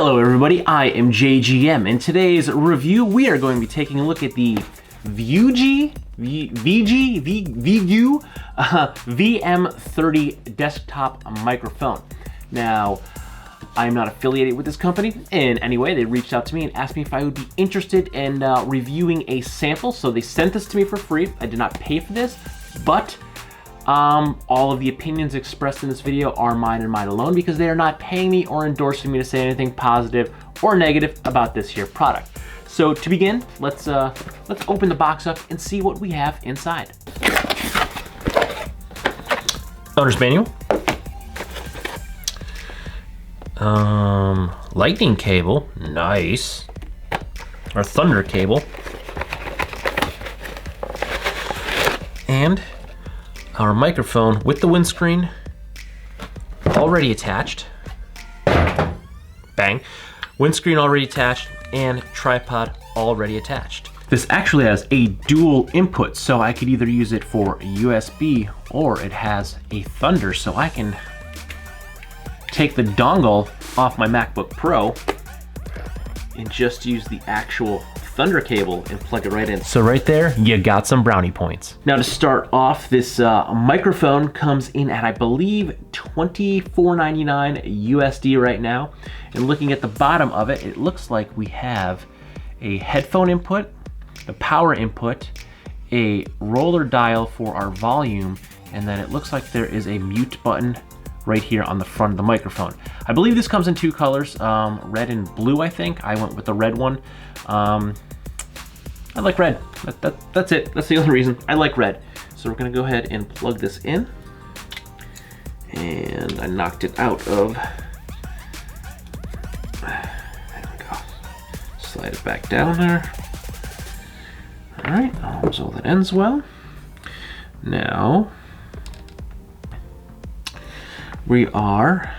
Hello everybody, I am JGM. In today's review, we are going to be taking a look at the VeGue VM30 desktop microphone. Now, I'm not affiliated with this company in any way. They reached out to me and asked me if I would be interested in reviewing a sample, so they sent this to me for free. I did not pay for this, but all of the opinions expressed in this video are mine and mine alone because they are not paying me or endorsing me to say anything positive or negative about this here product. So to begin, let's open the box up and see what we have inside. Owner's manual. Lightning cable, nice. Our thunder cable. And our microphone with the windscreen already attached. Bang. Windscreen already attached and tripod already attached. This actually has a dual input, so I could either use it for USB or it has a thunder, so I can take the dongle off my MacBook Pro and just use the actual thunder cable and plug it right in. So right there, you got some brownie points. Now to start off, this microphone comes in at, I believe, $24.99 USD right now. And looking at the bottom of it, it looks like we have a headphone input, the power input, a roller dial for our volume, and then it looks like there is a mute button right here on the front of the microphone. I believe this comes in two colors, red and blue, I think. I went with the red one. I like red. That's it. That's the only reason. I like red. So we're gonna go ahead and plug this in. And I knocked it out of, there we go. Slide it back down there. All right, so that ends well. Now, we are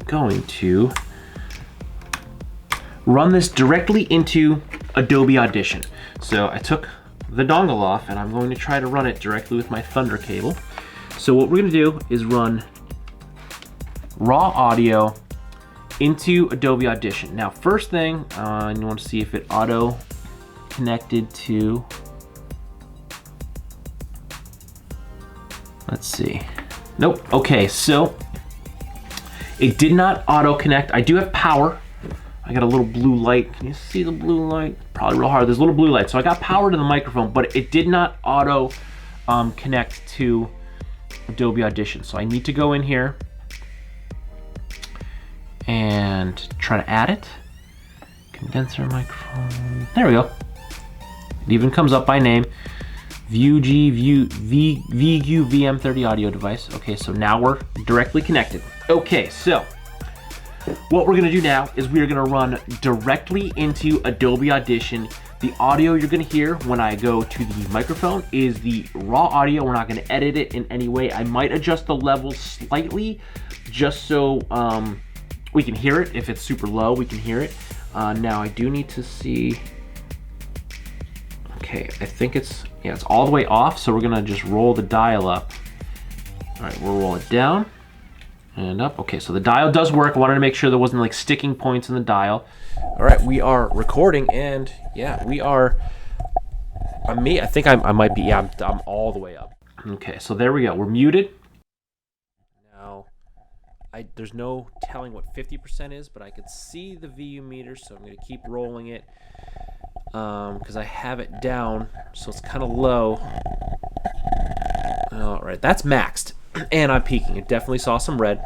going to run this directly into Adobe Audition. So I took the dongle off and I'm going to try to run it directly with my thunder cable. So what we're gonna do is run raw audio into Adobe Audition. Now, first thing, you want to see if it auto connected to, let's see. Nope, okay, so it did not auto connect. I do have power. I got a little blue light. Can you see the blue light? Probably real hard. There's a little blue light. So I got power to the microphone, but it did not auto connect to Adobe Audition. So I need to go in here and try to add it. Condenser microphone. There we go. It even comes up by name. VeGue VM30 audio device. Okay, so now we're directly connected. Okay, so what we're gonna do now is we are gonna run directly into Adobe Audition. The audio you're gonna hear when I go to the microphone is the raw audio. We're not gonna edit it in any way. I might adjust the level slightly just so we can hear it. If it's super low, we can hear it. Now I do need to see, okay, I think it's all the way off, so we're gonna just roll the dial up. All right, we'll roll it down and up. Okay, so the dial does work. I wanted to make sure there wasn't like sticking points in the dial. All right, we are recording, and yeah, we are. I think I might be. Yeah, I'm all the way up. Okay, so there we go. We're muted. Now, there's no telling what 50% is, but I could see the VU meter, so I'm gonna keep rolling it because I have it down, so it's kind of low. All right, that's maxed. And I'm peaking. It definitely saw some red.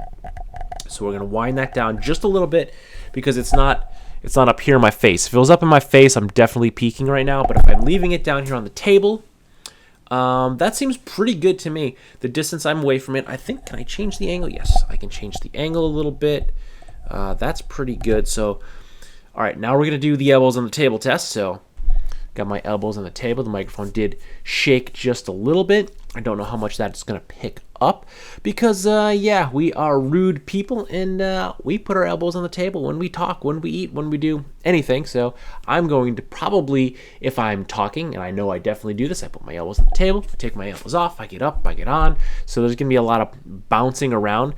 So we're gonna wind that down just a little bit because it's not up here in my face. If it was up in my face, I'm definitely peaking right now. But if I'm leaving it down here on the table, that seems pretty good to me. The distance I'm away from it, I think, can I change the angle? Yes, I can change the angle a little bit. That's pretty good. So, all right, now we're gonna do the elbows on the table test. So, got my elbows on the table. The microphone did shake just a little bit. I don't know how much that's gonna pick up because yeah, we are rude people and we put our elbows on the table when we talk, when we eat, when we do anything. So I'm going to probably, if I'm talking, and I know I definitely do this, I put my elbows on the table, I take my elbows off, I get up, I get on. So there's gonna be a lot of bouncing around.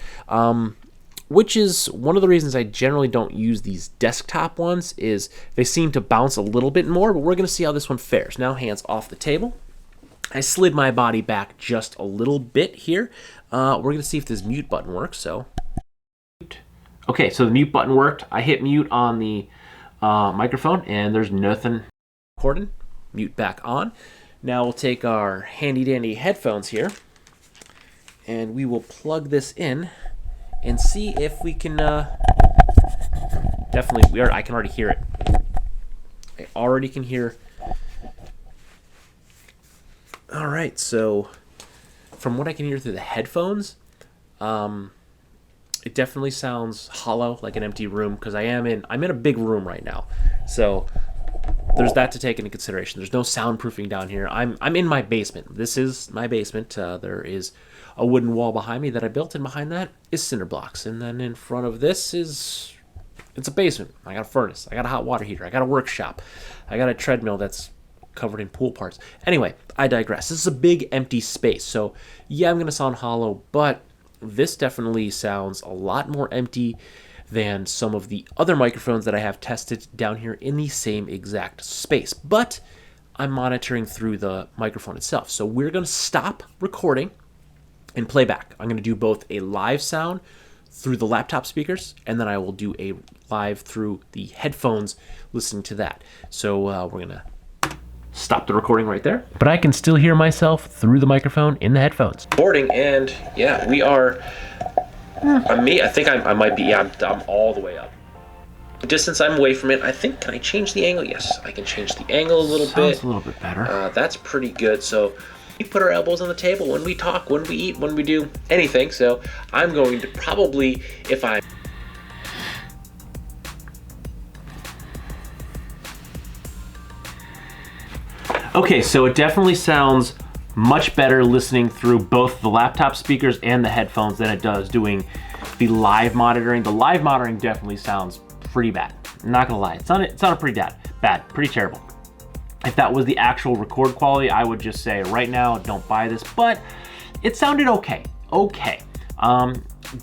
which is one of the reasons I generally don't use these desktop ones, is they seem to bounce a little bit more, but we're gonna see how this one fares. Now, hands off the table. I slid my body back just a little bit here. We're gonna see if this mute button works, so. Okay, so the mute button worked. I hit mute on the microphone and there's nothing recording. Mute back on. Now we'll take our handy dandy headphones here and we will plug this in and see if we can, definitely, I can already hear it. I already can hear. All right, so from what I can hear through the headphones, it definitely sounds hollow, like an empty room, because I'm in a big room right now. So there's that to take into consideration. There's no soundproofing down here. I'm in my basement. This is my basement. There is a wooden wall behind me that I built, and behind that is cinder blocks. And then in front of this it's a basement. I got a furnace. I got a hot water heater. I got a workshop. I got a treadmill that's covered in pool parts. Anyway, I digress. This is a big empty space. So yeah, I'm going to sound hollow, but this definitely sounds a lot more empty than some of the other microphones that I have tested down here in the same exact space. But I'm monitoring through the microphone itself. So we're going to stop recording and play back. I'm going to do both a live sound through the laptop speakers, and then I will do a live through the headphones listening to that. So we're going to stop the recording right there. But I can still hear myself through the microphone in the headphones. Recording, and yeah, we are, I think I might be, yeah, I'm all the way up. The distance I'm away from it, I think, can I change the angle? Yes, I can change the angle a little bit. Sounds a little bit better. That's pretty good. So we put our elbows on the table when we talk, when we eat, when we do anything. So I'm going to probably, if I Okay, so it definitely sounds much better listening through both the laptop speakers and the headphones than it does doing the live monitoring. The live monitoring definitely sounds pretty bad. I'm not gonna lie, it sounded pretty bad, pretty terrible. If that was the actual record quality, I would just say right now, don't buy this, but it sounded okay.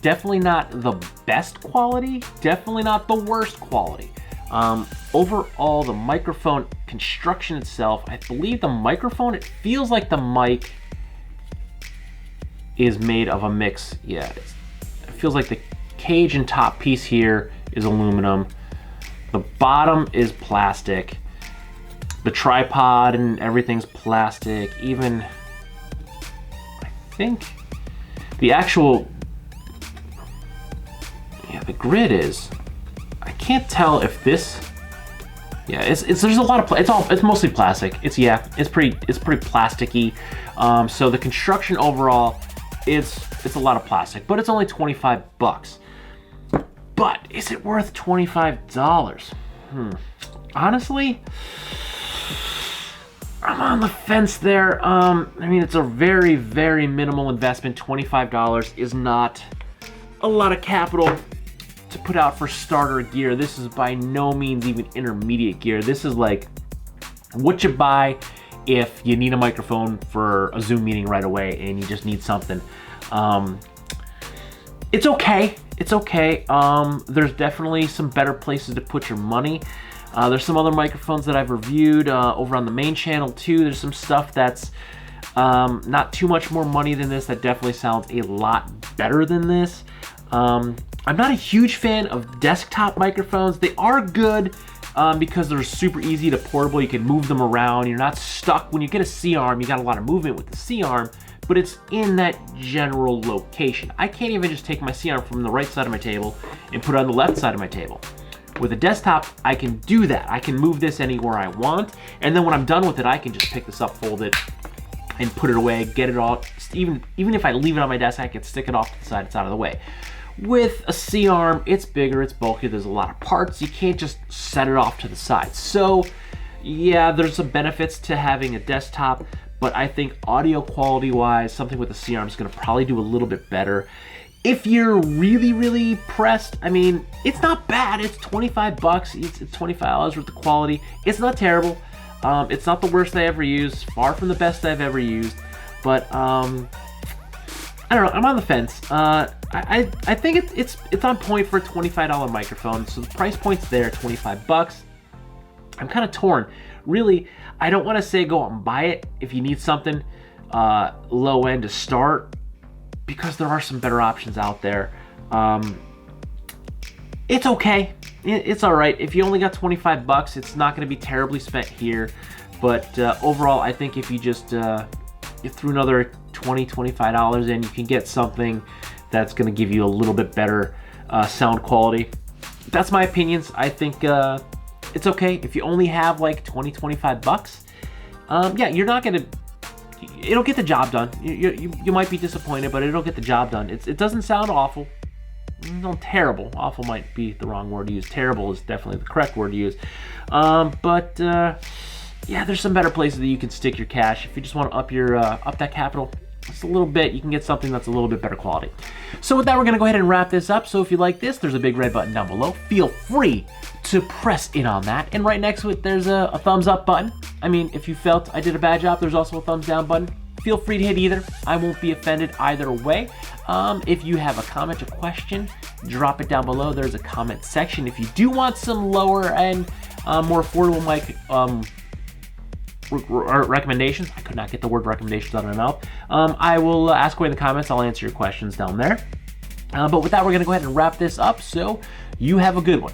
Definitely not the best quality, definitely not the worst quality. Overall, the microphone construction itself, I believe the microphone, it feels like the mic is made of a mix. Yeah, it feels like the cage and top piece here is aluminum. The bottom is plastic. The tripod and everything's plastic. Even, I think, the actual, yeah, the grid is, I can't tell if this, yeah, there's a lot of, it's mostly plastic. It's pretty plasticky. So the construction overall, it's a lot of plastic, but it's only 25 bucks. But is it worth $25? Honestly, I'm on the fence there. I mean, it's a very, very minimal investment. $25 is not a lot of capital to put out for starter gear. This is by no means even intermediate gear. This is like what you buy if you need a microphone for a Zoom meeting right away and you just need something. It's okay. It's okay. There's definitely some better places to put your money. There's some other microphones that I've reviewed over on the main channel too. There's some stuff that's not too much more money than this that definitely sounds a lot better than this. I'm not a huge fan of desktop microphones. They are good because they're super easy to portable. You can move them around. You're not stuck. When you get a C-arm, you got a lot of movement with the C-arm, but it's in that general location. I can't even just take my C-arm from the right side of my table and put it on the left side of my table. With a desktop, I can do that. I can move this anywhere I want, and then when I'm done with it, I can just pick this up, fold it, and put it away, get it all. Even if I leave it on my desk, I can stick it off to the side, it's out of the way. With a C-arm, it's bigger, it's bulky, there's a lot of parts, you can't just set it off to the side. So yeah, there's some benefits to having a desktop, but I think audio quality wise, something with a C-arm is gonna probably do a little bit better. If you're really, really pressed, I mean, it's not bad, it's 25 bucks, it's $25 worth of quality. It's not terrible, it's not the worst I ever used, far from the best I've ever used, but I don't know, I'm on the fence. I think it's on point for a $25 microphone, so the price point's there, 25 bucks. I'm kind of torn. Really, I don't want to say go out and buy it if you need something low end to start, because there are some better options out there. It's okay. It's all right. If you only got 25 bucks, it's not going to be terribly spent here. But overall, I think if you just you threw another $20-25 in, you can get something that's going to give you a little bit better sound quality. That's my opinions. I think it's okay if you only have like 20-25 bucks. Yeah, you're not going to. It'll get the job done. You might be disappointed, but it'll get the job done. It doesn't sound awful. No, terrible. Awful might be the wrong word to use. Terrible is definitely the correct word to use. Yeah, there's some better places that you can stick your cash if you just want to up that capital just a little bit. You can get something that's a little bit better quality. So with that, we're gonna go ahead and wrap this up. So if you like this, there's a big red button down below. Feel free to press in on that. And right next to it, there's a thumbs up button. I mean, if you felt I did a bad job, there's also a thumbs down button. Feel free to hit either. I won't be offended either way. If you have a comment or question, drop it down below. There's a comment section. If you do want some lower end, more affordable mic recommendations, I could not get the word recommendations out of my mouth. I will ask away in the comments. I'll answer your questions down there. But with that, we're going to go ahead and wrap this up. So you have a good one.